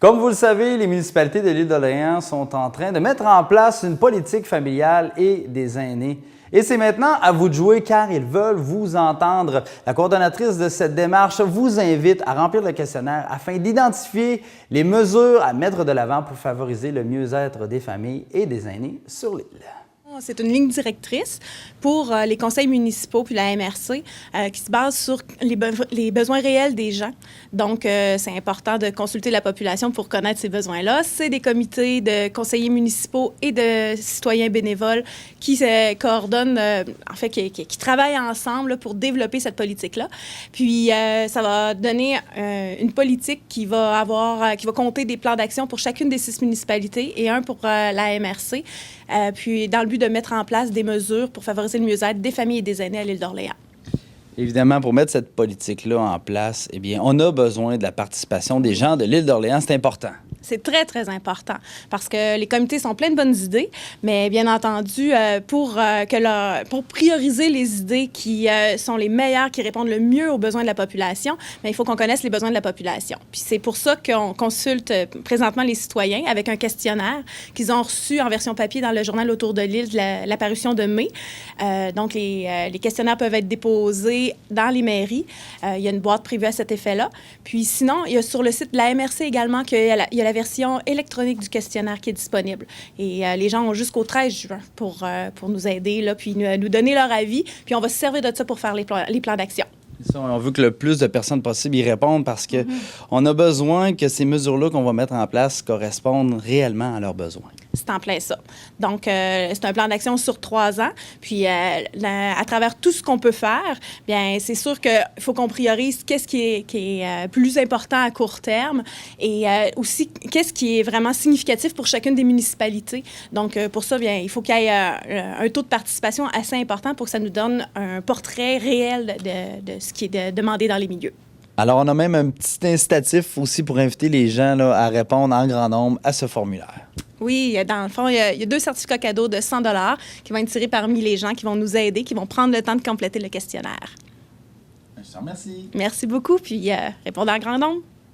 Comme vous le savez, les municipalités de l'île d'Orléans sont en train de mettre en place une politique familiale et des aînés. Et c'est maintenant à vous de jouer car ils veulent vous entendre. La coordonnatrice de cette démarche vous invite à remplir le questionnaire afin d'identifier les mesures à mettre de l'avant pour favoriser le mieux-être des familles et des aînés sur l'île. C'est une ligne directrice pour les conseils municipaux puis la MRC qui se base sur les besoins réels des gens. Donc, c'est important de consulter la population pour connaître ces besoins-là. C'est des comités de conseillers municipaux et de citoyens bénévoles qui se coordonnent, qui travaillent ensemble pour développer cette politique-là. Puis, ça va donner une politique qui va compter des plans d'action pour chacune des 6 municipalités et un pour la MRC. Puis, dans le but de mettre en place des mesures pour favoriser le mieux-être des familles et des aînés à l'île d'Orléans. Évidemment, pour mettre cette politique-là en place, eh bien, on a besoin de la participation des gens de l'île d'Orléans. C'est important. C'est très, très important parce que les comités sont pleins de bonnes idées, mais bien entendu, pour prioriser les idées qui sont les meilleures, qui répondent le mieux aux besoins de la population, bien, il faut qu'on connaisse les besoins de la population. Puis c'est pour ça qu'on consulte présentement les citoyens avec un questionnaire qu'ils ont reçu en version papier dans le journal Autour de l'île de la parution de mai. Donc, les questionnaires peuvent être déposés dans les mairies. Il y a une boîte prévue à cet effet-là. Puis sinon, il y a sur le site de la MRC également qu'il y a la version électronique du questionnaire qui est disponible. Et les gens ont jusqu'au 13 juin pour nous aider, là, puis nous donner leur avis. Puis on va se servir de ça pour faire les plans d'action. On veut que le plus de personnes possible y répondent parce qu'on a besoin que ces mesures-là qu'on va mettre en place correspondent réellement à leurs besoins. C'est en plein ça. Donc, c'est un plan d'action sur 3 ans. Puis, à travers tout ce qu'on peut faire, bien, c'est sûr qu'il faut qu'on priorise qu'est-ce qui est plus important à court terme et aussi qu'est-ce qui est vraiment significatif pour chacune des municipalités. Donc, pour ça, bien, il faut qu'il y ait un taux de participation assez important pour que ça nous donne un portrait réel de ce qui est demandé dans les milieux. Alors, on a même un petit incitatif aussi pour inviter les gens là, à répondre en grand nombre à ce formulaire. Oui, dans le fond, il y a 2 certificats cadeaux de 100 $ qui vont être tirés parmi les gens qui vont nous aider, qui vont prendre le temps de compléter le questionnaire. Je te remercie. Merci beaucoup, puis répondez en grand nombre.